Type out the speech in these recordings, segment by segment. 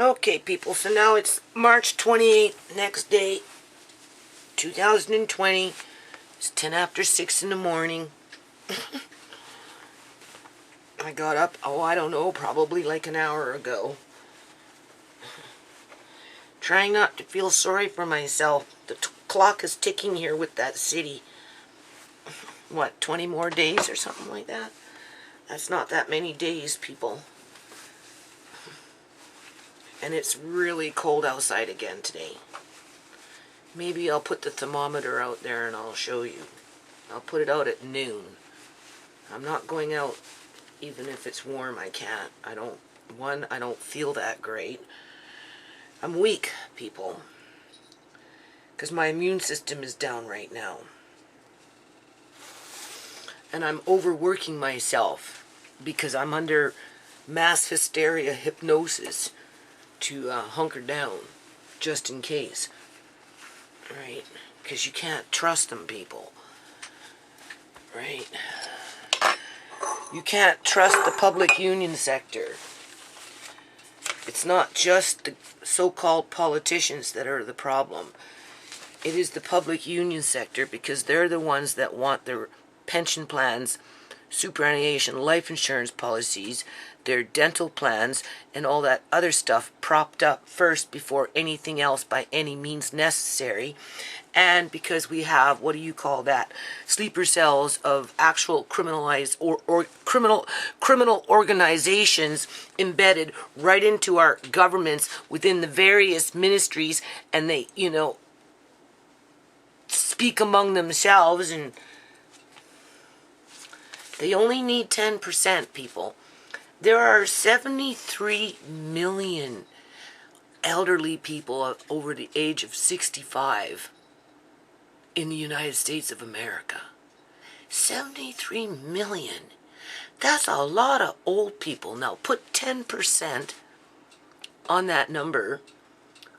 Okay, people, so now it's March 28th, next day, 2020. It's 10 after 6 in the morning. I got up, I don't know, probably like an hour ago. Trying not to feel sorry for myself. The clock is ticking here with that city. What, 20 more days or something like that? That's not that many days, people. And it's really cold outside again today. Maybe I'll put the thermometer out there and I'll show you. I'll put it out at noon. I'm not going out even if it's warm. I can't. I don't feel that great. I'm weak, people. Because my immune system is down right now. And I'm overworking myself because I'm under mass hysteria hypnosis to hunker down just in case. Right? Because you can't trust them, people. Right? You can't trust the public union sector. It's not just the so-called politicians that are the problem. It is the public union sector, because they're the ones that want their pension plans, superannuation, life insurance policies, their dental plans, and all that other stuff propped up first before anything else by any means necessary. And because we have, what do you call that, sleeper cells of actual criminalized or criminal organizations embedded right into our governments within the various ministries, and they, speak among themselves, and they only need 10%, people. There are 73 million elderly people over the age of 65 in the United States of America. 73 million. That's a lot of old people. Now put 10% on that number.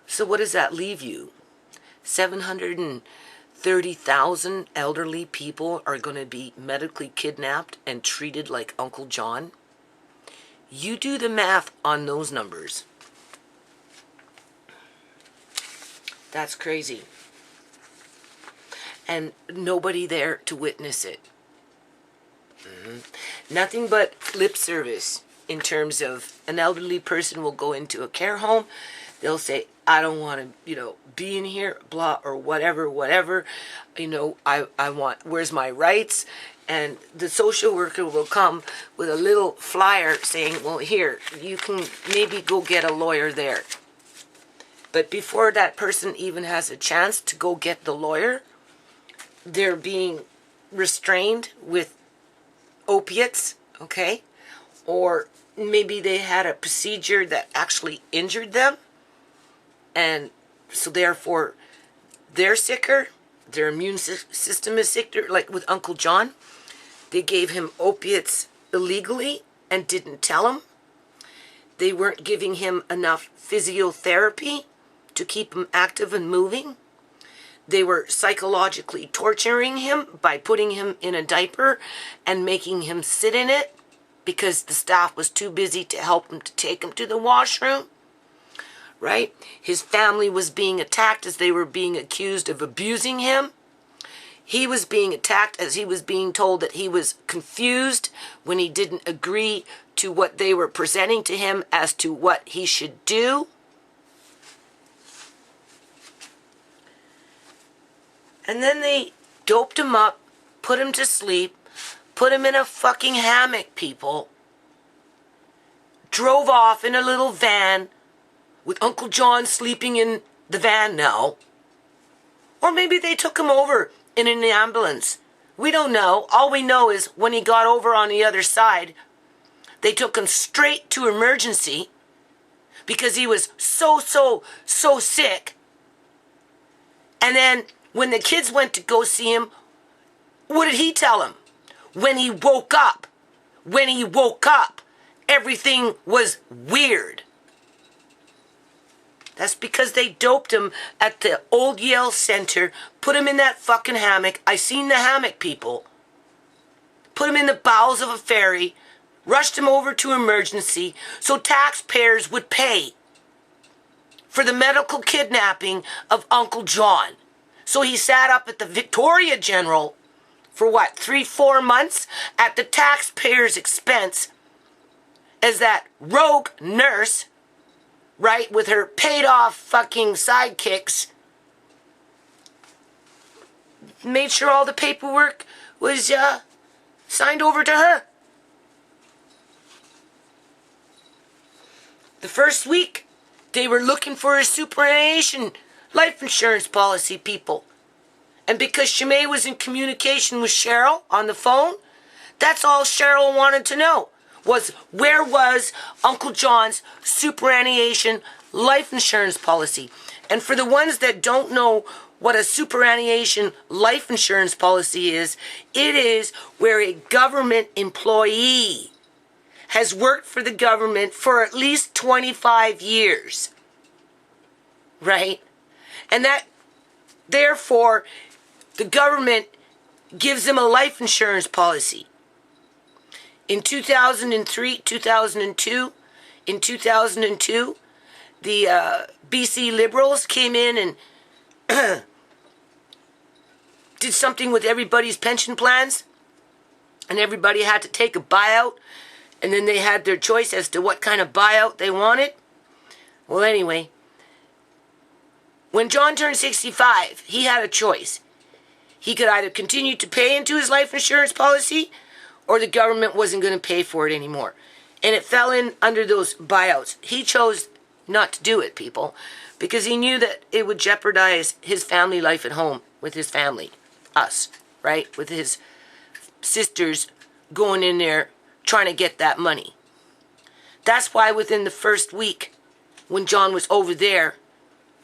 So what does that leave you? 730,000 elderly people are going to be medically kidnapped and treated like Uncle John. You do the math on those numbers. That's crazy. And nobody there to witness it. Nothing but lip service in terms of an elderly person will go into a care home. They'll say, I don't want to, be in here, blah, or whatever. I want, where's my rights? And the social worker will come with a little flyer saying, well, here, you can maybe go get a lawyer there. But before that person even has a chance to go get the lawyer, they're being restrained with opiates, okay? Or maybe they had a procedure that actually injured them, and so therefore they're sicker, their immune system is sicker, like with Uncle John. They gave him opiates illegally and didn't tell him. They weren't giving him enough physiotherapy to keep him active and moving. They were psychologically torturing him by putting him in a diaper and making him sit in it because the staff was too busy to help him to take him to the washroom. Right? His family was being attacked as they were being accused of abusing him. He was being attacked as he was being told that he was confused when he didn't agree to what they were presenting to him as to what he should do. And then they doped him up, put him to sleep, put him in a fucking hammock, people. Drove off in a little van with Uncle John sleeping in the van now. Or maybe they took him over in an ambulance. We don't know. All we know is when he got over on the other side, they took him straight to emergency because he was so sick. And then when the kids went to go see him, what did he tell them? When he woke up, everything was weird. That's because they doped him at the old Yale Center, put him in that fucking hammock. I seen the hammock, people. Put him in the bowels of a ferry, rushed him over to emergency so taxpayers would pay. for the medical kidnapping of Uncle John. So he sat up at the Victoria General for what, 3-4 months at the taxpayer's expense as that rogue nurse, right, with her paid off fucking sidekicks, made sure all the paperwork was signed over to her. The first week, they were looking for a superannuation life insurance policy, people. And because ShaMay was in communication with Cheryl on the phone, that's all Cheryl wanted to know, was where was Uncle John's superannuation life insurance policy. And for the ones that don't know what a superannuation life insurance policy is, it is where a government employee has worked for the government for at least 25 years. Right? And that, therefore, the government gives them a life insurance policy. In 2003, 2002, in 2002, the BC Liberals came in and did something with everybody's pension plans, and everybody had to take a buyout, and then they had their choice as to what kind of buyout they wanted. Well, anyway, when John turned 65, he had a choice. He could either continue to pay into his life insurance policy, or the government wasn't going to pay for it anymore. And it fell in under those buyouts. He chose not to do it, people, because he knew that it would jeopardize his family life at home with his family, us, right? With his sisters going in there trying to get that money. That's why within the first week, when John was over there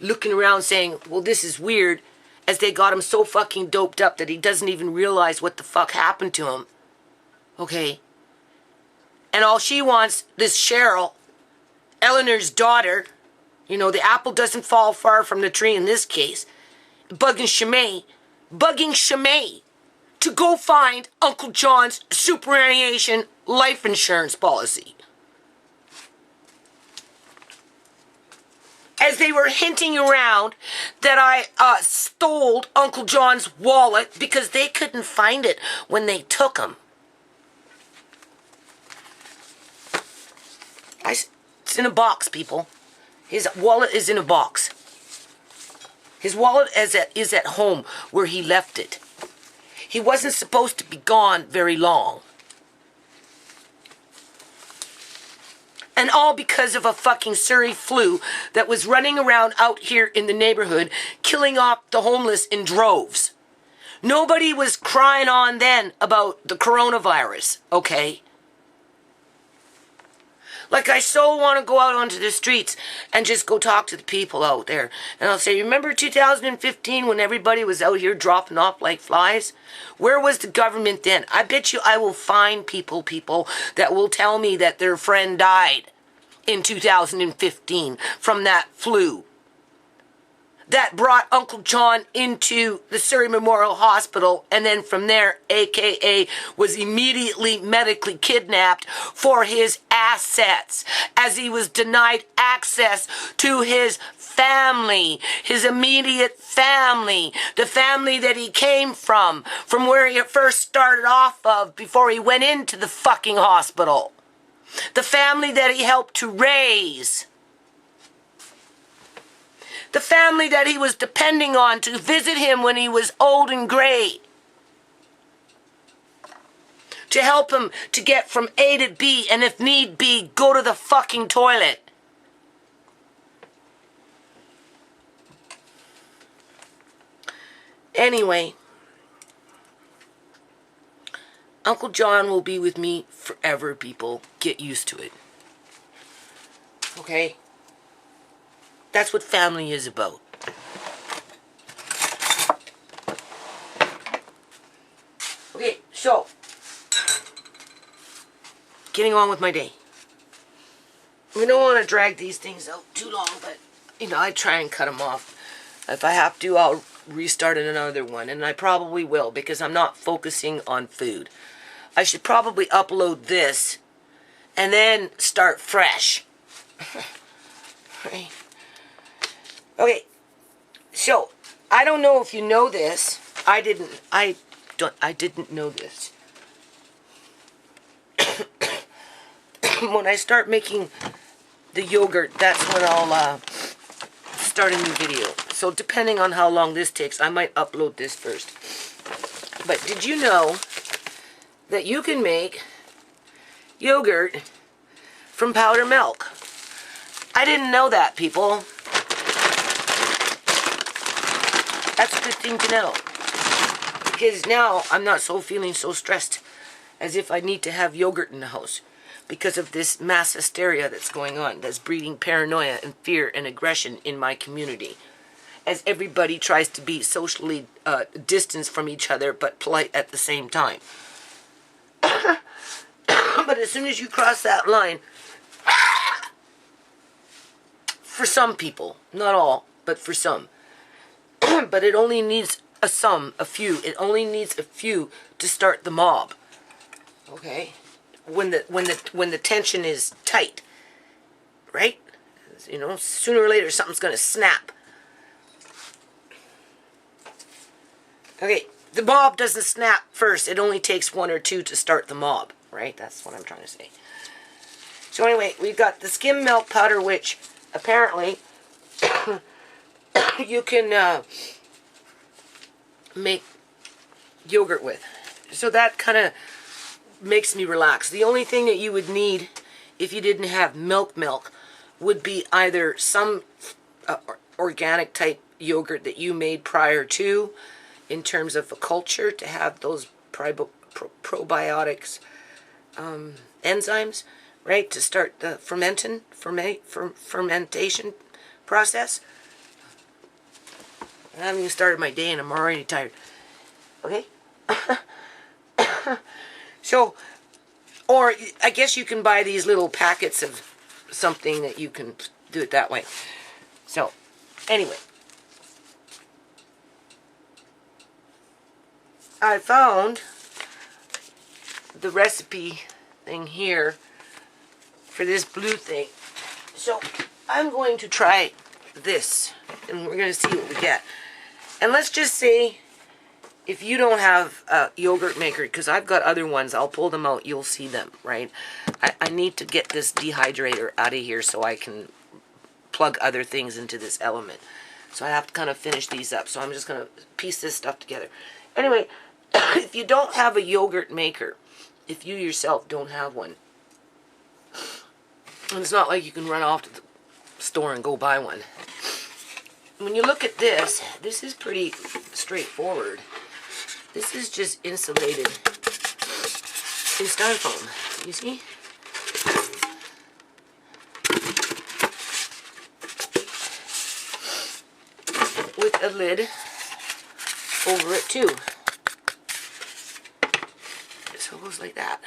looking around saying, well, this is weird, as they got him so fucking doped up that he doesn't even realize what the fuck happened to him. Okay? And all she wants, this Cheryl, Eleanor's daughter, you know, the apple doesn't fall far from the tree in this case, bugging ShaMay to go find Uncle John's superannuation life insurance policy. As they were hinting around that I stole Uncle John's wallet because they couldn't find it when they took him. It's in a box, people. His wallet is in a box. His wallet is at home where he left it. He wasn't supposed to be gone very long. And all because of a fucking Surrey flu that was running around out here in the neighborhood, killing off the homeless in droves. Nobody was crying on then about the coronavirus, okay? Like, I so want to go out onto the streets and just go talk to the people out there. And I'll say, remember 2015 when everybody was out here dropping off like flies? Where was the government then? I bet you I will find people that will tell me that their friend died in 2015 from that flu that brought Uncle John into the Surrey Memorial Hospital, and then from there, AKA, was immediately medically kidnapped for his assets as he was denied access to his family, his immediate family, the family that he came from where he first started off of before he went into the fucking hospital, the family that he helped to raise, the family that he was depending on to visit him when he was old and gray, to help him to get from A to B, and if need be, go to the fucking toilet. Anyway, Uncle John will be with me forever, people. Get used to it. Okay? That's what family is about. Okay, so, getting on with my day. We don't want to drag these things out too long, but, I try and cut them off. If I have to, I'll restart another one, and I probably will, because I'm not focusing on food. I should probably upload this, and then start fresh. Right? Okay, so I don't know if you know this. I didn't know this. When I start making the yogurt, that's when I'll start a new video. So depending on how long this takes, I might upload this first. But did you know that you can make yogurt from powder milk? I didn't know that, people. That's a good thing to know. Because now I'm not feeling so stressed as if I need to have yogurt in the house because of this mass hysteria that's going on, that's breeding paranoia and fear and aggression in my community. As everybody tries to be socially distanced from each other but polite at the same time. But as soon as you cross that line, for some people, not all, but for some, but it only needs a few. It only needs a few to start the mob. Okay? When the tension is tight, right? You know, sooner or later something's going to snap. Okay, the mob doesn't snap first. It only takes one or two to start the mob, right? That's what I'm trying to say. So anyway, we've got the skim milk powder, which apparently you can make yogurt with. So that kind of makes me relax. The only thing that you would need if you didn't have milk would be either some organic type yogurt that you made prior to, in terms of a culture, to have those probiotics enzymes, right, to start the fermentation process. I haven't even started my day and I'm already tired. Okay? So, or I guess you can buy these little packets of something that you can do it that way. So, anyway. I found the recipe thing here for this blue thing. So, I'm going to try this, and we're going to see what we get. And let's just say, if you don't have a yogurt maker, because I've got other ones, I'll pull them out, you'll see them, right? I need to get this dehydrator out of here so I can plug other things into this element. So I have to kind of finish these up. So I'm just going to piece this stuff together. Anyway, if you don't have a yogurt maker, if you yourself don't have one, and it's not like you can run off to the store and go buy one. When you look at this, this is pretty straightforward. This is just insulated in styrofoam, you see? With a lid over it too. So it goes like that.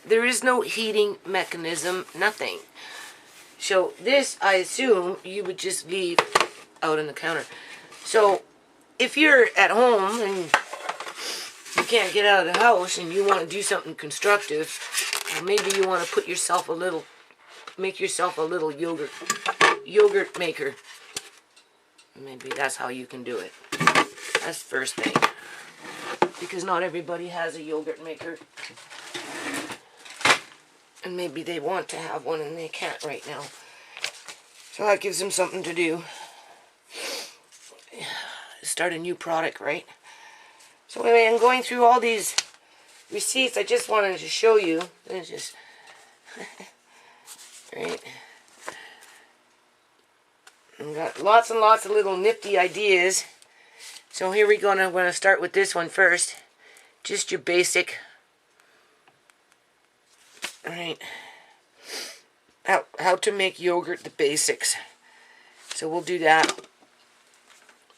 There is no heating mechanism, nothing. So this, I assume, you would just leave out on the counter. So if you're at home and you can't get out of the house and you want to do something constructive, or maybe you want to put yourself a little, make yourself a little yogurt maker. Maybe that's how you can do it. That's the first thing. Because not everybody has a yogurt maker. And maybe they want to have one and they can't right now. So that gives them something to do. Start a new product, right? So anyway, I'm going through all these receipts. I just wanted to show you. It's just... right? I've got lots and lots of little nifty ideas. So here we go. I'm going to start with this one first. Just your basic... Alright, how to make yogurt, the basics. So we'll do that.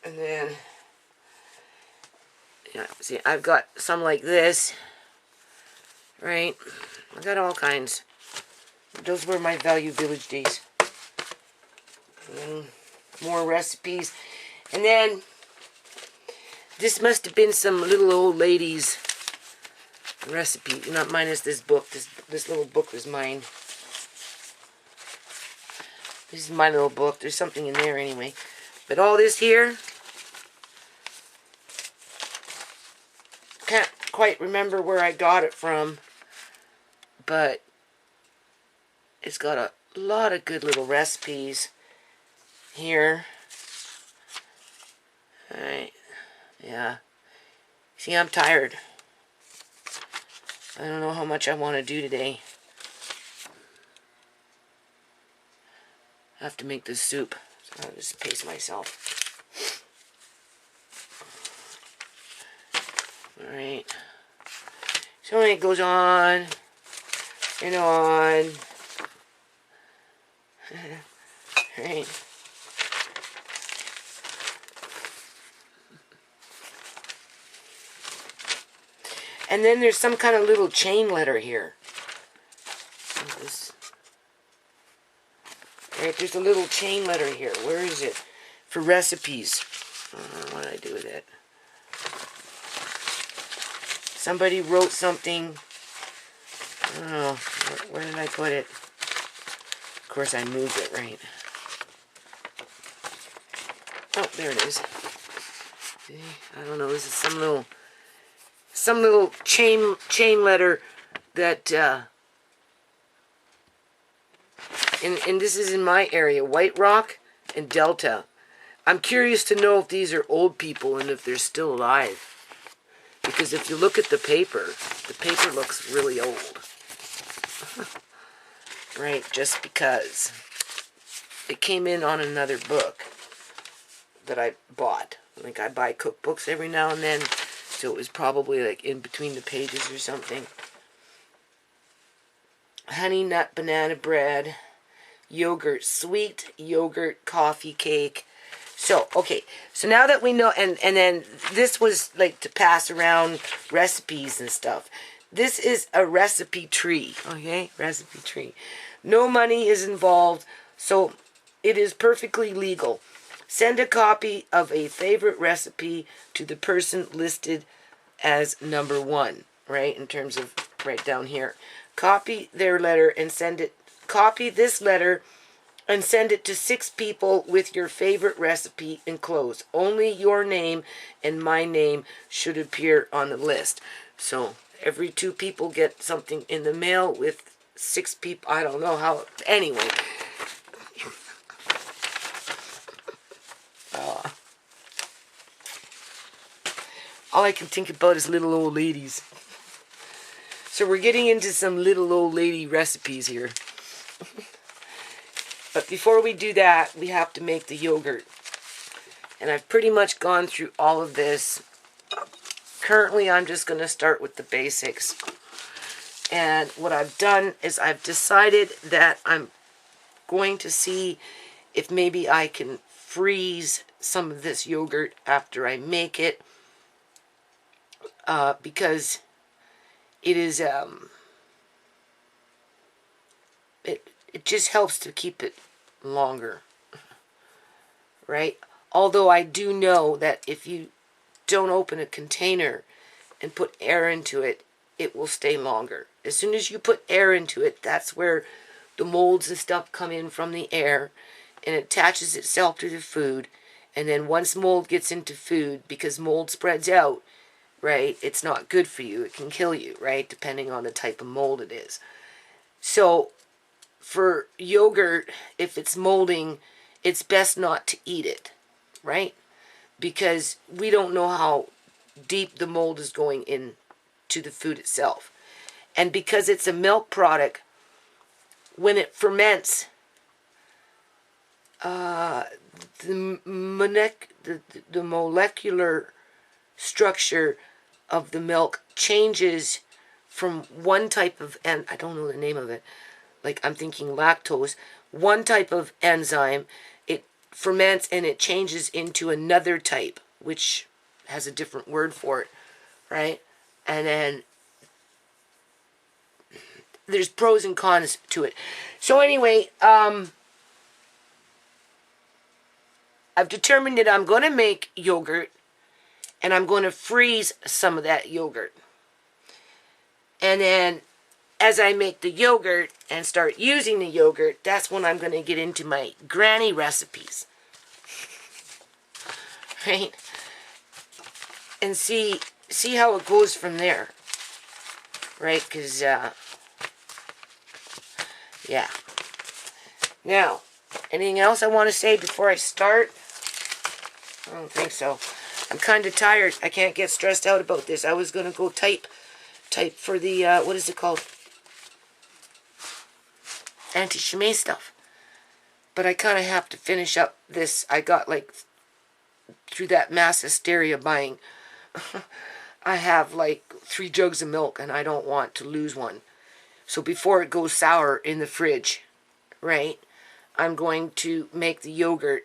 And then, yeah, see, I've got some like this. Right? I've got all kinds. Those were my Value Village days. And then more recipes. And then, this must have been some little old lady's recipe, not minus this book. This little book was mine. This is my little book. There's something in there anyway. But all this here, can't quite remember where I got it from, but it's got a lot of good little recipes here. Alright, yeah. See, I'm tired. I don't know how much I want to do today. I have to make this soup, so I'll just pace myself. Alright. So it goes on and on. Alright. And then there's some kind of little chain letter here. Right, there's a little chain letter here. Where is it? For recipes. I don't know what I do with it. Somebody wrote something. I don't know. Where did I put it? Of course, I moved it, right? Oh, there it is. See? I don't know. This is some little chain letter that. And this is in my area, White Rock and Delta. I'm curious to know if these are old people and if they're still alive. Because if you look at the paper looks really old. Right, just because. It came in on another book that I bought. Like, I buy cookbooks every now and then, so it was probably like in between the pages or something. Honey nut banana bread. Yogurt, sweet yogurt coffee cake. So, okay, so now that we know, and then this was like to pass around recipes and stuff. This is a recipe tree, okay? Recipe tree. No money is involved, so it is perfectly legal. Send a copy of a favorite recipe to the person listed as number 1, right? In terms of right down here. Copy their letter and send it. Copy this letter and send it to 6 people with your favorite recipe enclosed. Only your name and my name should appear on the list. So every 2 people get something in the mail with 6 people. I don't know how. Anyway. All I can think about is little old ladies. So we're getting into some little old lady recipes here. But before we do that, we have to make the yogurt. And I've pretty much gone through all of this. Currently, I'm just going to start with the basics. And what I've done is I've decided that I'm going to see if maybe I can freeze some of this yogurt after I make it. Because it is, it just helps to keep it longer, right? Although I do know that if you don't open a container and put air into it, it will stay longer. As soon as you put air into it, that's where the molds and stuff come in from the air, and it attaches itself to the food. And then once mold gets into food, because mold spreads out, right, it's not good for you. It can kill you, right, depending on the type of mold it is. So for yogurt, if it's molding, it's best not to eat it, right? Because we don't know how deep the mold is going into the food itself. And because it's a milk product, when it ferments, the molecular structure of the milk changes from one type of, and I don't know the name of it, like I'm thinking lactose, one type of enzyme, it ferments and it changes into another type, which has a different word for it, right? And then there's pros and cons to it. So anyway, I've determined that I'm going to make yogurt, and I'm going to freeze some of that yogurt. And then as I make the yogurt and start using the yogurt, that's when I'm going to get into my granny recipes. right? And see how it goes from there, right? Because, yeah. Now, anything else I want to say before I start? I don't think so. I'm kind of tired. I can't get stressed out about this. I was going to go type for the, what is it called? Anti-ShaMay stuff. But I kind of have to finish up this. I got, like, through that mass hysteria buying, I have, like, 3 jugs of milk, and I don't want to lose one. So before it goes sour in the fridge, right, I'm going to make the yogurt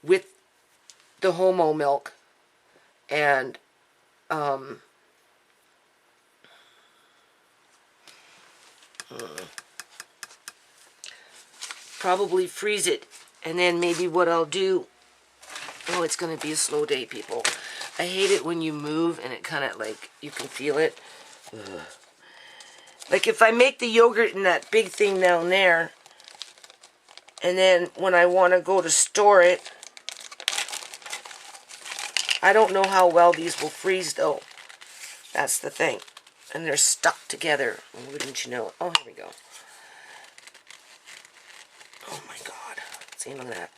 with the homo milk and probably freeze it. And then maybe what I'll do, oh, it's going to be a slow day, people. I hate it when you move and it kind of, like, you can feel it. Ugh. Like, if I make the yogurt in that big thing down there, and then when I want to go to store it, I don't know how well these will freeze, though. That's the thing. And they're stuck together. Wouldn't you know? Oh, here we go. Oh, my God. See, look at that.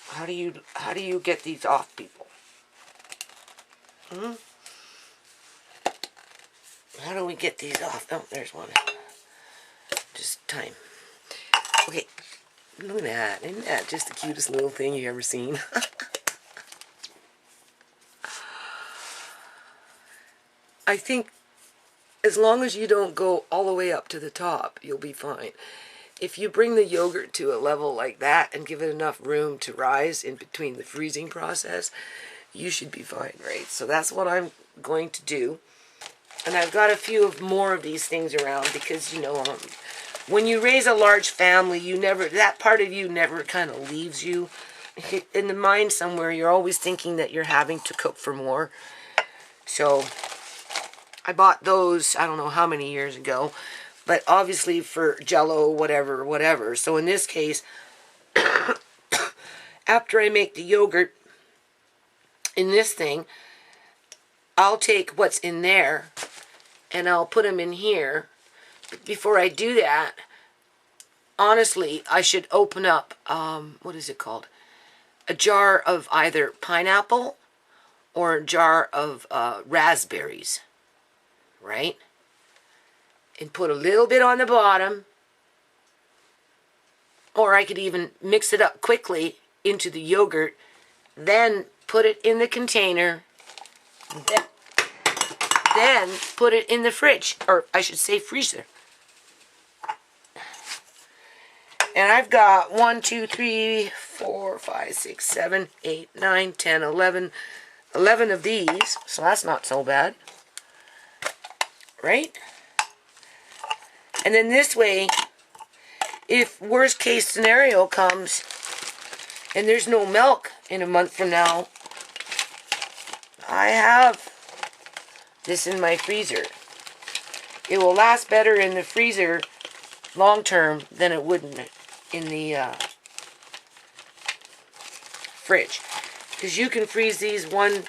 How do you get these off, people? How do we get these off? Oh, there's one. Just time. Okay. Look at that. Isn't that just the cutest little thing you've ever seen? I think as long as you don't go all the way up to the top, you'll be fine. If you bring the yogurt to a level like that and give it enough room to rise in between the freezing process, you should be fine, right? So that's what I'm going to do. And I've got a few more of these things around because, you know, when you raise a large family, that part of you never kind of leaves you. In the mind somewhere, you're always thinking that you're having to cook for more. So I bought those, I don't know how many years ago, but obviously for Jell-O, whatever. So in this case, after I make the yogurt in this thing, I'll take what's in there and I'll put them in here. But before I do that, honestly, I should open up, what is it called? A jar of either pineapple or a jar of raspberries, right? And put a little bit on the bottom. Or I could even mix it up quickly into the yogurt, then put it in the container, then put it in the fridge, or I should say freezer. And I've got 1, 2, 3, 4, 5, 6, 7, 8, 9, 10, 11 of these, so that's not so bad, right? And then this way, if worst case scenario comes and there's no milk in a month from now, I have this in my freezer. It will last better in the freezer long term than it would in the fridge. Because you can freeze these 1,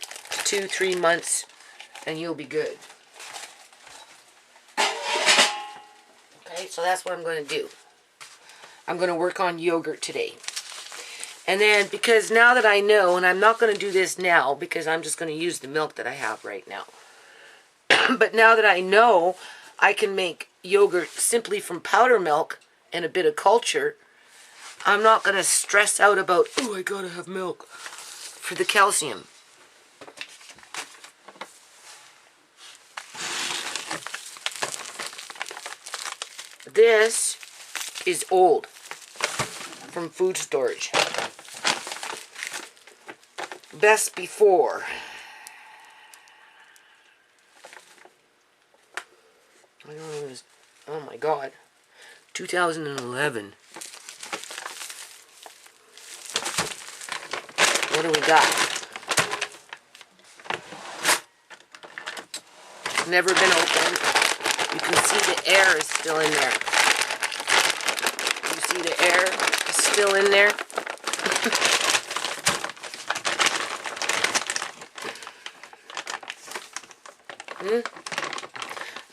2, 3 months and you'll be good. Okay, so that's what I'm going to do. I'm going to work on yogurt today. And then, because now that I know, and I'm not going to do this now because I'm just going to use the milk that I have right now. But now that I know I can make yogurt simply from powder milk and a bit of culture, I'm not going to stress out about, oh, I got to have milk for the calcium. This is old from food storage. Best before. I don't know, oh my God, 2011. What do we got? Never been opened. You can see the air is still in there. You see the air is still in there?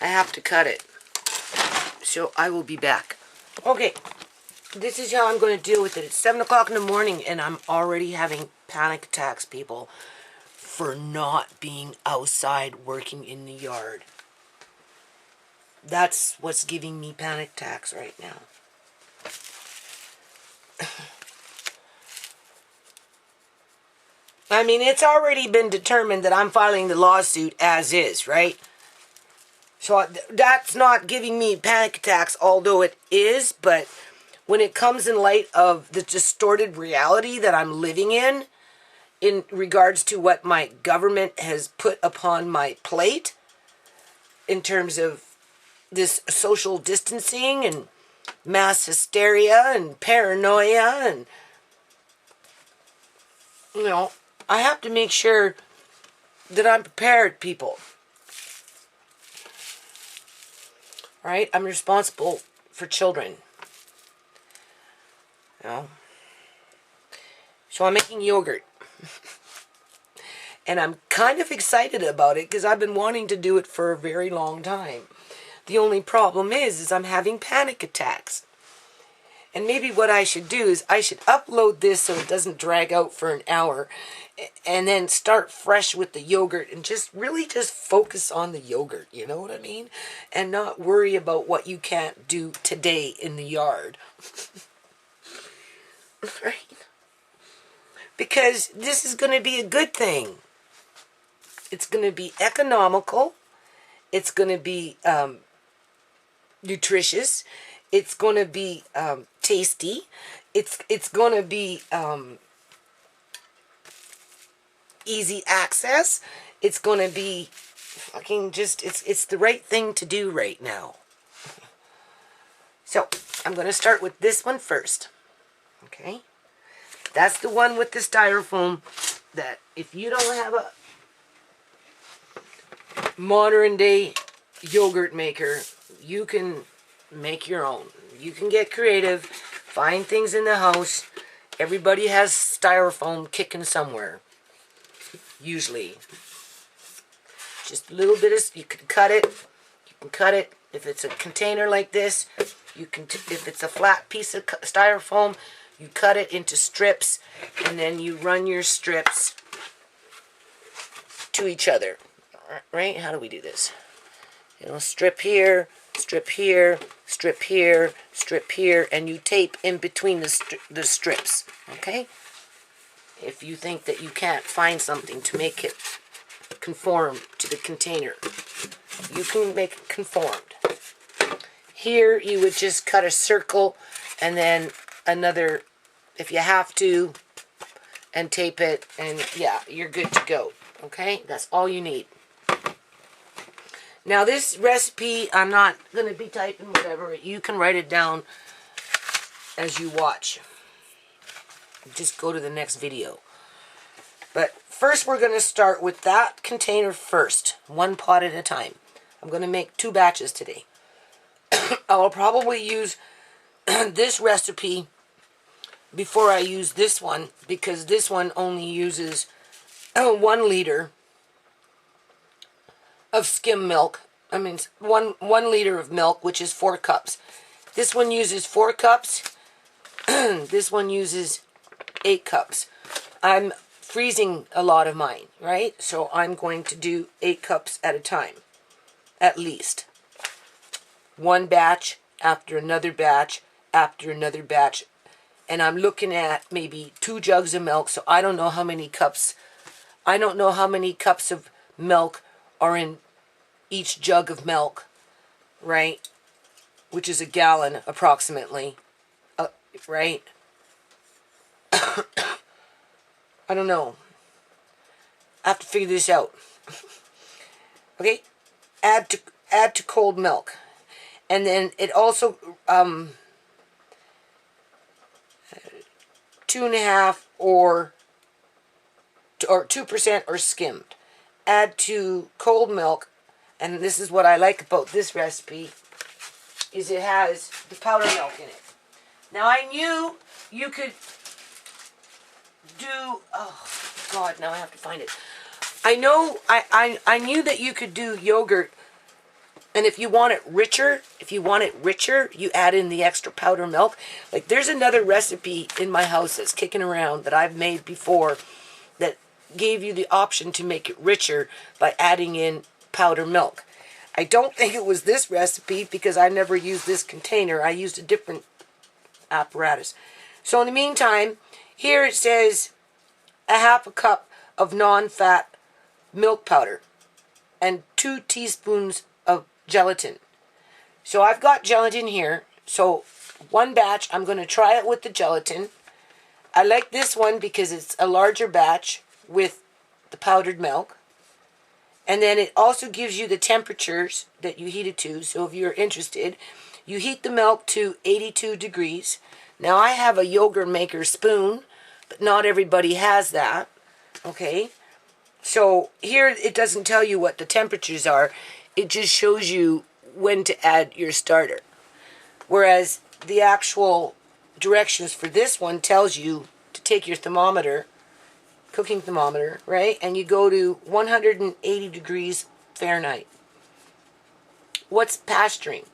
I have to cut it. So I will be back. Okay, this is how I'm going to deal with it. It's 7 o'clock in the morning and I'm already having panic attacks, people, for not being outside working in the yard. That's what's giving me panic attacks right now. I mean, it's already been determined that I'm filing the lawsuit as is, right? So that's not giving me panic attacks, although it is, but when it comes in light of the distorted reality that I'm living in regards to what my government has put upon my plate, in terms of this social distancing and mass hysteria and paranoia, and, you know, I have to make sure that I'm prepared, people. All right? I'm responsible for children. You know? So I'm making yogurt. And I'm kind of excited about it because I've been wanting to do it for a very long time. The only problem is I'm having panic attacks. And maybe what I should do is I should upload this so it doesn't drag out for an hour, and then start fresh with the yogurt and just really just focus on the yogurt, you know what I mean? And not worry about what you can't do today in the yard. Right? Because this is going to be a good thing. It's going to be economical. It's going to be nutritious. It's going to be tasty. It's going to be easy access. It's going to be fucking just, it's the right thing to do right now. So, I'm going to start with this one first. Okay? That's the one with the styrofoam that if you don't have a modern day yogurt maker, you can make your own. You can get creative, find things in the house. Everybody has styrofoam kicking somewhere. Usually. Just a little bit of, you can cut it. You can cut it. If it's a container like this, you can, if it's a flat piece of styrofoam, you cut it into strips, and then you run your strips to each other. Right? How do we do this? You know, strip here, strip here, strip here, strip here, and you tape in between the strips. Okay? If you think that you can't find something to make it conform to the container, you can make it conformed. Here, you would just cut a circle, and then another, if you have to, and tape it, and yeah, you're good to go. Okay? That's all you need. Now, this recipe, I'm not going to be typing whatever. You can write it down as you watch. Just go to the next video. But first, we're going to start with that container first. One pot at a time. I'm going to make 2 batches today. I will probably use this recipe before I use this one, because this one only uses 1 liter of skim milk. I mean, one liter of milk, which is 4 cups. This one uses 4 cups. This one uses 8 cups. I'm freezing a lot of mine, right? So I'm going to do 8 cups at a time, at least. One batch after another batch after another batch. And I'm looking at maybe 2 jugs of milk, so I don't know how many cups. I don't know how many cups of milk are in each jug of milk, right? Which is a gallon approximately, right? I don't know. I have to figure this out. Okay, add to cold milk, and then it also 2.5 or 2% or skimmed. Add to cold milk, and this is what I like about this recipe, is it has the powder milk in it. Now I knew you could do, oh God, now I have to find it. I knew that you could do yogurt And if you want it richer, you add in the extra powder milk. Like there's another recipe in my house that's kicking around that I've made before that gave you the option to make it richer by adding in powder milk. I don't think it was this recipe because I never used this container. I used a different apparatus. So in the meantime, here it says a half a cup of non-fat milk powder and 2 teaspoons of gelatin. So I've got gelatin here. So one batch, I'm going to try it with the gelatin. I like this one because it's a larger batch with the powdered milk. And then it also gives you the temperatures that you heat it to. So if you're interested, you heat the milk to 82 degrees. Now I have a yogurt maker spoon, but not everybody has that. Okay. So here it doesn't tell you what the temperatures are. It just shows you when to add your starter. Whereas the actual directions for this one tells you to take your thermometer, cooking thermometer, right? And you go to 180 degrees Fahrenheit. What's pasturing?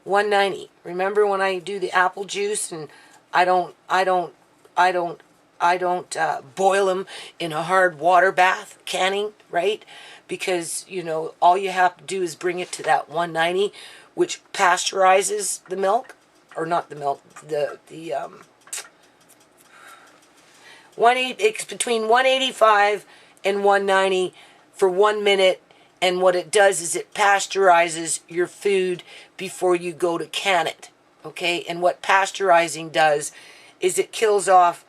190. Remember when I do the apple juice and I don't boil them in a hard water bath, canning, right? Because, you know, all you have to do is bring it to that 190, which pasteurizes the milk, or not the milk, it's between 185 and 190 for 1 minute, and what it does is it pasteurizes your food before you go to can it, okay? And what pasteurizing does is it kills off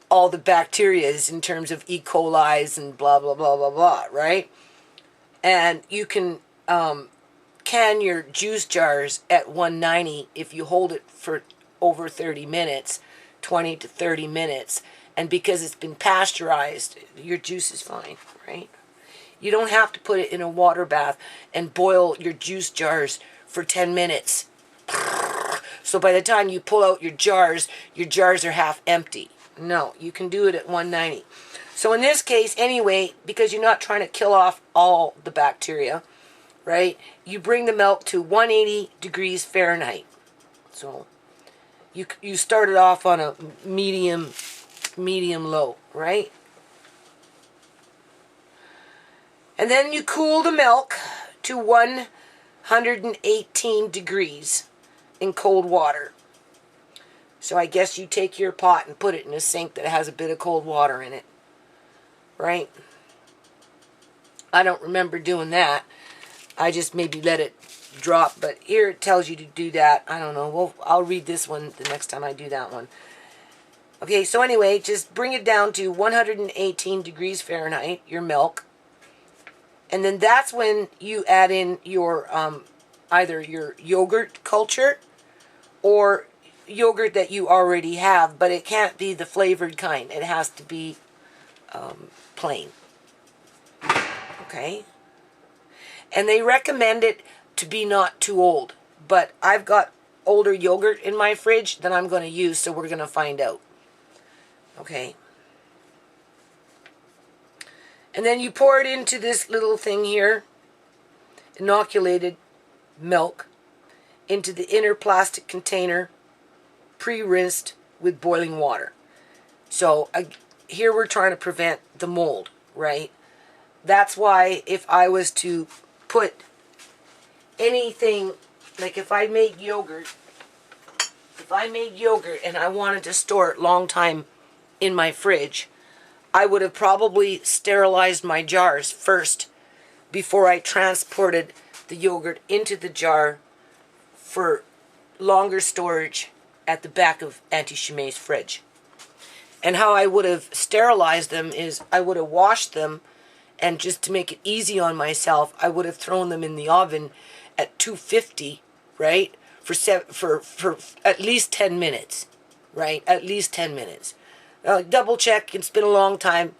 all the bacteria in terms of E. coli's and blah, blah, blah, blah, blah, right? And you can can your juice jars at 190 if you hold it for over 30 minutes, 20 to 30 minutes. And because it's been pasteurized, your juice is fine, right? You don't have to put it in a water bath and boil your juice jars for 10 minutes. So by the time you pull out your jars are half empty. No, you can do it at 190. So in this case, anyway, because you're not trying to kill off all the bacteria, right? You bring the milk to 180 degrees Fahrenheit. So you start it off on a medium low, right? And then you cool the milk to 118 degrees in cold water. So I guess you take your pot and put it in a sink that has a bit of cold water in it, right? I don't remember doing that. I just maybe let it drop, but here it tells you to do that. I don't know. Well, I'll read this one the next time I do that one. Okay, so anyway, just bring it down to 118 degrees Fahrenheit, your milk. And then that's when you add in your either your yogurt culture or yogurt that you already have, but it can't be the flavored kind. It has to be plain. Okay? And they recommend it to be not too old, but I've got older yogurt in my fridge that I'm going to use, so we're going to find out. Okay? And then you pour it into this little thing here, inoculated milk, into the inner plastic container, pre-rinsed with boiling water. So here we're trying to prevent the mold, right? That's why if I was to put anything, like if I made yogurt and I wanted to store it long time in my fridge, I would have probably sterilized my jars first before I transported the yogurt into the jar for longer storage at the back of Auntie ShaMay's fridge. And how I would have sterilized them is I would have washed them, and just to make it easy on myself, I would have thrown them in the oven at 250, right? For at least 10 minutes, right? At least 10 minutes. Double check, it's been a long time,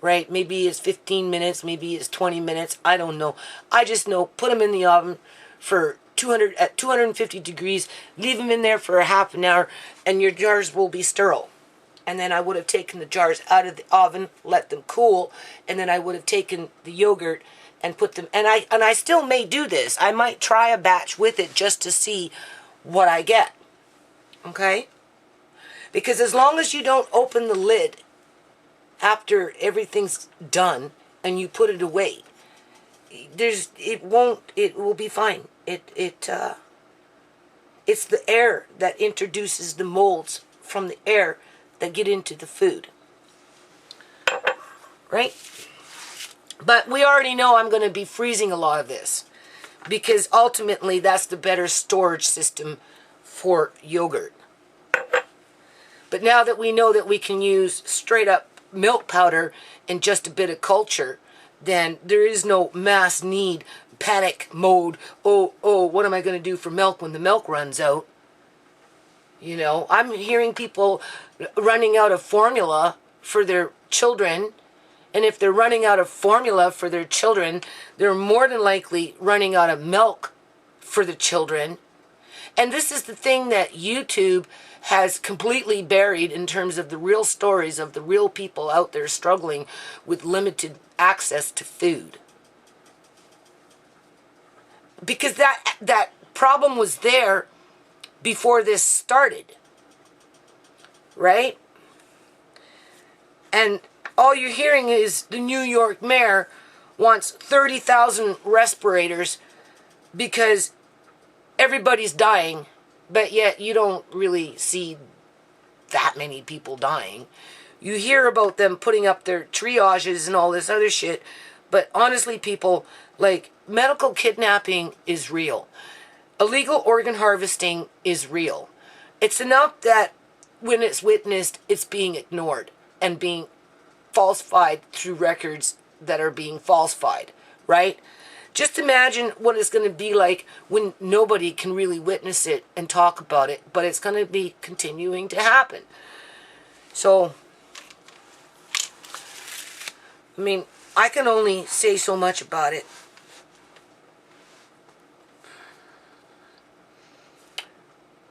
right? Maybe it's 15 minutes, maybe it's 20 minutes, I don't know. I just know, put them in the oven for 250 degrees, leave them in there for a half an hour, and your jars will be sterile. And then I would have taken the jars out of the oven, let them cool, and then I would have taken the yogurt and put them, and I still may do this. I might try a batch with it just to see what I get. Okay? Because as long as you don't open the lid after everything's done and you put it away, it will be fine. It's the air that introduces the molds from the air that get into the food. Right? But we already know I'm going to be freezing a lot of this, because ultimately that's the better storage system for yogurt. But now that we know that we can use straight up milk powder and just a bit of culture, then there is no mass need, panic mode. Oh, what am I going to do for milk when the milk runs out? You know, I'm hearing people running out of formula for their children. And if they're running out of formula for their children, they're more than likely running out of milk for the children. And this is the thing that YouTube has completely buried in terms of the real stories of the real people out there struggling with limited access to food. Because that problem was there before this started. Right? And all you're hearing is the New York mayor wants 30,000 respirators because everybody's dying, but yet you don't really see that many people dying. You hear about them putting up their triages and all this other shit, but honestly, people, like, medical kidnapping is real. Illegal organ harvesting is real. It's enough that when it's witnessed, it's being ignored and being falsified through records that are being falsified, right? Just imagine what it's going to be like when nobody can really witness it and talk about it, but it's going to be continuing to happen. So, I mean, I can only say so much about it.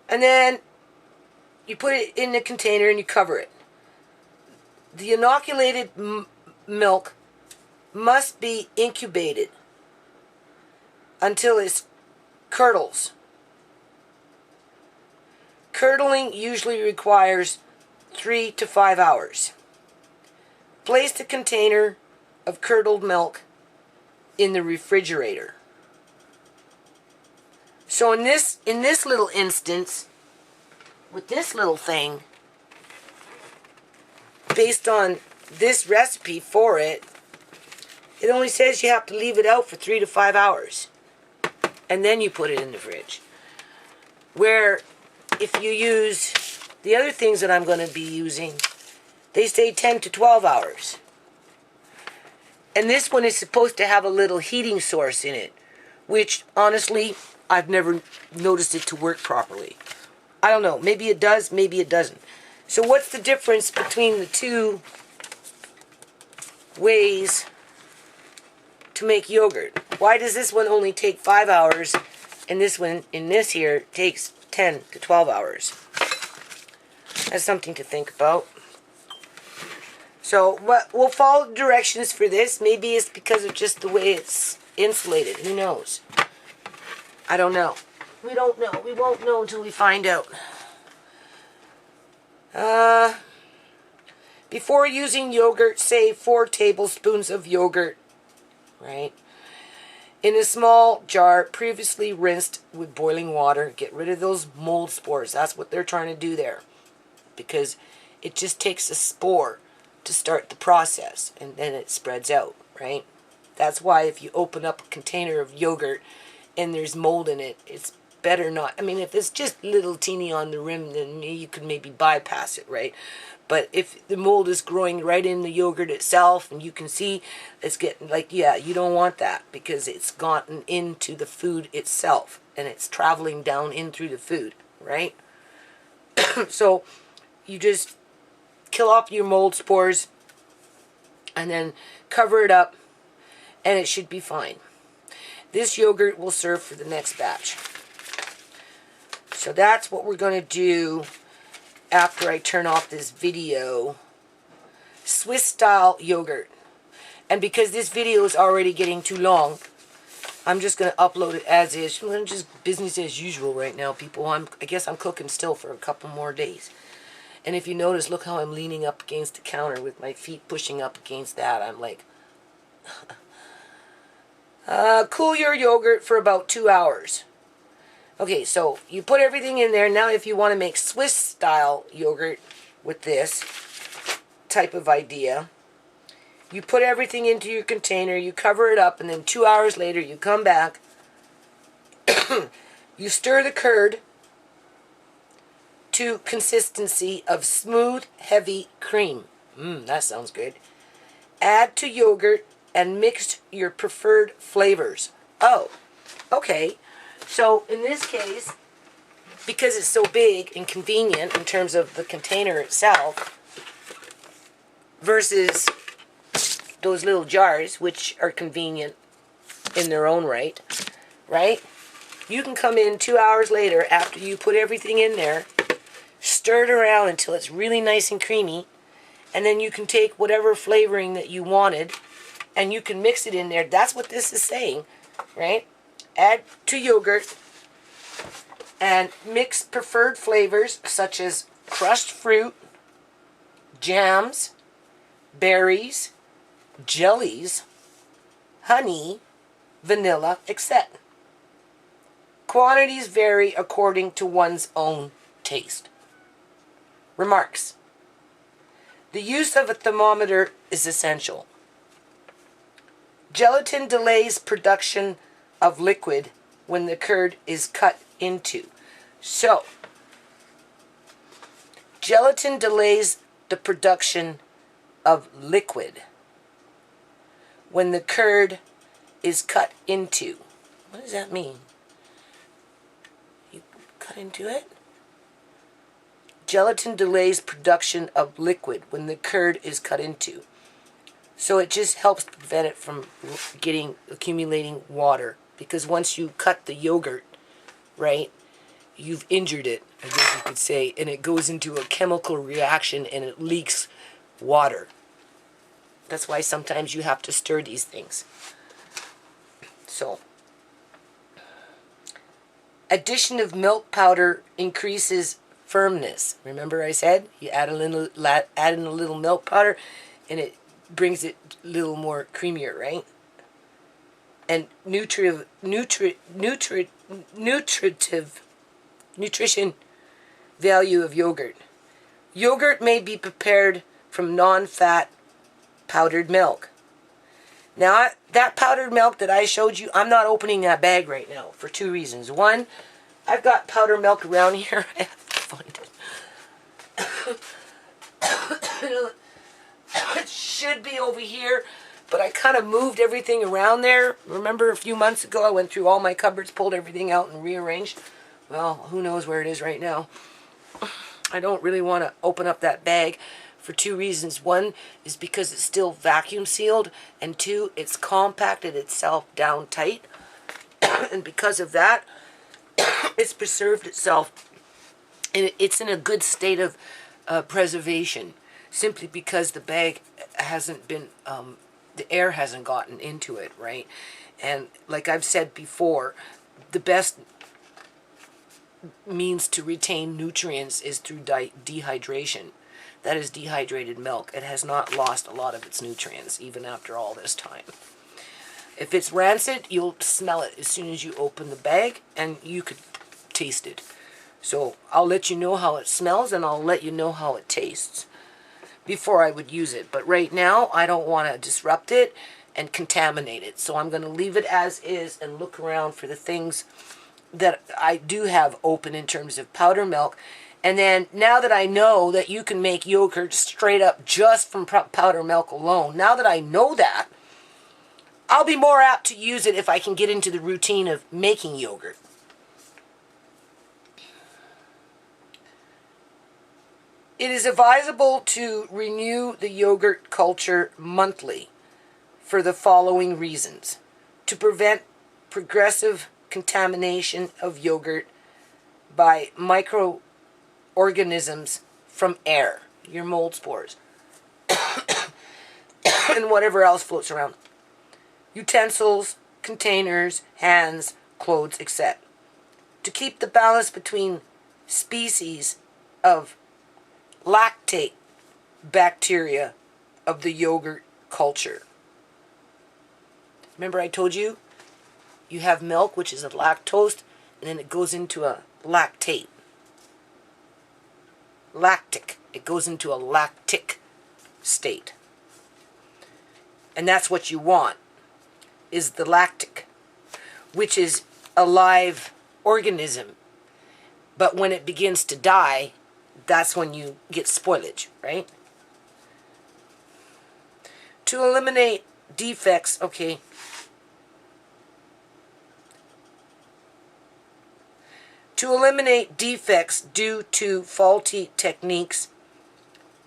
And then you put it in the container and you cover it. The inoculated milk must be incubated until it curdles. Curdling usually requires 3 to 5 hours. Place the container of curdled milk in the refrigerator. So in this little instance, with this little thing, based on this recipe for it, it only says you have to leave it out for 3 to 5 hours. And then you put it in the fridge. Where if you use the other things that I'm going to be using, they say 10 to 12 hours. And this one is supposed to have a little heating source in it, which honestly, I've never noticed it to work properly. I don't know. Maybe it does, maybe it doesn't. So what's the difference between the two ways to make yogurt? Why does this one only take 5 hours and this one in this here takes 10 to 12 hours? That's something to think about. So we'll follow the directions for this. Maybe it's because of just the way it's insulated. Who knows? I don't know. We don't know. We won't know until we find out. Before using yogurt, save 4 tablespoons of yogurt, right? In a small jar, previously rinsed with boiling water. Get rid of those mold spores. That's what they're trying to do there. Because it just takes a spore to start the process, and then it spreads out, right? That's why if you open up a container of yogurt and there's mold in it, it's better not. I mean, if it's just little teeny on the rim, then you could maybe bypass it, right? But if the mold is growing right in the yogurt itself and you can see it's getting, like, yeah, you don't want that because it's gotten into the food itself and it's traveling down in through the food, right? So you just kill off your mold spores and then cover it up and it should be fine. This yogurt will serve for the next batch. So that's what we're going to do after I turn off this video. Swiss style yogurt. And because this video is already getting too long, I'm just going to upload it as is. Just business as usual right now, people. I guess I'm cooking still for a couple more days. And if you notice, look how I'm leaning up against the counter with my feet pushing up against that. I'm like, cool your yogurt for about 2 hours. Okay, so you put everything in there. Now if you want to make Swiss style yogurt with this type of idea, you put everything into your container, you cover it up, and then 2 hours later you come back, you stir the curd to consistency of smooth, heavy cream. That sounds good. Add to yogurt and mix your preferred flavors. Oh, okay. So in this case, because it's so big and convenient in terms of the container itself versus those little jars, which are convenient in their own right, you can come in 2 hours later after you put everything in there, stir it around until it's really nice and creamy, and then you can take whatever flavoring that you wanted and you can mix it in there. That's what this is saying, right? Add to yogurt and mix preferred flavors such as crushed fruit, jams, berries, jellies, honey, vanilla, etc. Quantities vary according to one's own taste. Remarks. The use of a thermometer is essential. Gelatin delays production of liquid when the curd is cut into. So, gelatin delays the production of liquid when the curd is cut into. What does that mean? You cut into it? Gelatin delays production of liquid when the curd is cut into. So it just helps prevent it from accumulating water. Because once you cut the yogurt, right, you've injured it, I guess you could say, and it goes into a chemical reaction and it leaks water. That's why sometimes you have to stir these things. So, addition of milk powder increases firmness. Remember I said you add in a little milk powder and it brings it a little more creamier, right? And nutrition value of yogurt. Yogurt may be prepared from non-fat powdered milk. Now, that powdered milk that I showed you, I'm not opening that bag right now for 2 reasons. One, I've got powdered milk around here. I have to find it. It should be over here, but I kind of moved everything around there. Remember a few months ago I went through all my cupboards, pulled everything out and rearranged? Well, who knows where it is right now. I don't really want to open up that bag for 2 reasons. One is because it's still vacuum sealed, and 2, it's compacted itself down tight. And because of that, it's preserved itself. And it's in a good state of preservation, simply because the bag hasn't been, the air hasn't gotten into it, right? And like I've said before, the best means to retain nutrients is through dehydration. That is dehydrated milk. It has not lost a lot of its nutrients, even after all this time. If it's rancid, you'll smell it as soon as you open the bag, and you could taste it. So I'll let you know how it smells, and I'll let you know how it tastes before I would use it. But right now, I don't want to disrupt it and contaminate it. So I'm going to leave it as is and look around for the things that I do have open in terms of powder milk. And then now that I know that you can make yogurt straight up just from powder milk alone, now that I know that, I'll be more apt to use it if I can get into the routine of making yogurt. It is advisable to renew the yogurt culture monthly for the following reasons. To prevent progressive contamination of yogurt by microorganisms from air, your mold spores. and whatever else floats around. Utensils, containers, hands, clothes, etc. To keep the balance between species of lactate bacteria of the yogurt culture. Remember I told you, you have milk, which is a lactose, and then it goes into a lactate. Lactic. It goes into a lactic state. And that's what you want, is the lactic, which is a live organism. But when it begins to die, that's when you get spoilage, right? To eliminate defects, okay. To eliminate defects due to faulty techniques,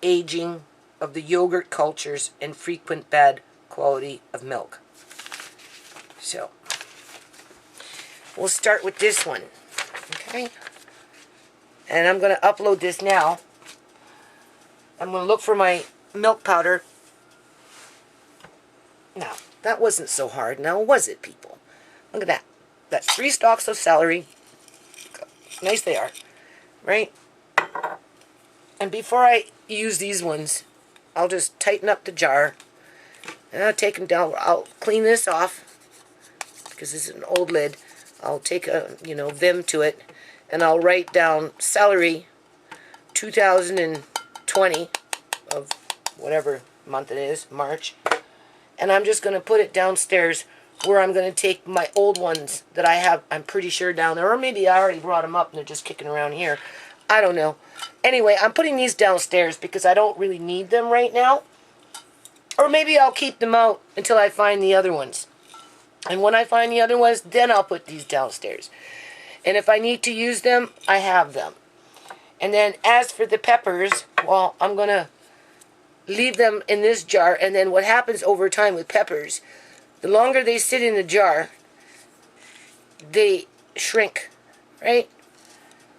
aging of the yogurt cultures, and frequent bad quality of milk. So, we'll start with this one, okay? And I'm going to upload this now. I'm going to look for my milk powder. Now, that wasn't so hard, now was it, people? Look at that. That's 3 stalks of celery. Nice they are, right? And before I use these ones, I'll just tighten up the jar. And I'll take them down. I'll clean this off, because this is an old lid. I'll take a, vim to it, and I'll write down celery 2020 of whatever month it is, March. And I'm just going to put it downstairs where I'm going to take my old ones that I have, I'm pretty sure, down there. Or maybe I already brought them up and they're just kicking around here. I don't know. Anyway, I'm putting these downstairs because I don't really need them right now. Or maybe I'll keep them out until I find the other ones. And when I find the other ones, then I'll put these downstairs. And if I need to use them, I have them. And then as for the peppers, well, I'm going to leave them in this jar. And then what happens over time with peppers, the longer they sit in the jar, they shrink, right?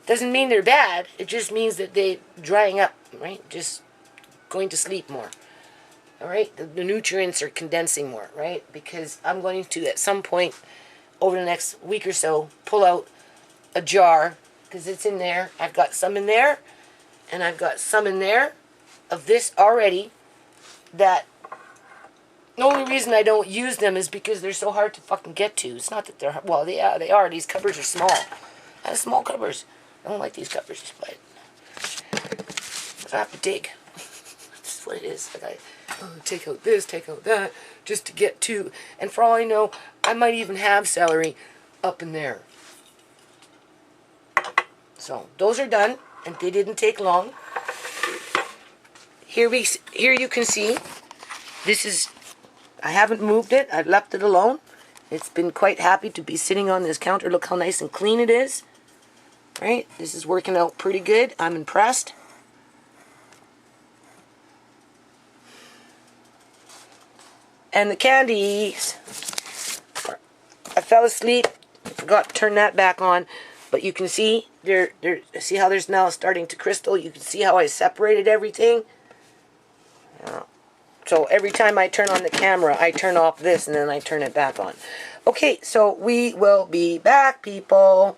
Doesn't mean they're bad. It just means that they're drying up, right? Just going to sleep more. All right? The nutrients are condensing more, right? Because I'm going to, at some point over the next week or so, pull out a jar, because it's in there. I've got some in there, and I've got some in there of this already that the only reason I don't use them is because they're so hard to fucking get to. It's not that they're, well, they are. These cupboards are small. I have small cupboards. I don't like these cupboards, but I have to dig. That's what it is. Like I take out this, take out that, just to get to. And for all I know, I might even have celery up in there. So those are done, and they didn't take long. Here you can see. This is. I haven't moved it. I've left it alone. It's been quite happy to be sitting on this counter. Look how nice and clean it is. Right? This is working out pretty good. I'm impressed. And the candies. I fell asleep. Forgot to turn that back on. But you can see, see how there's now starting to crystal? You can see how I separated everything. So every time I turn on the camera, I turn off this and then I turn it back on. Okay, so we will be back, people.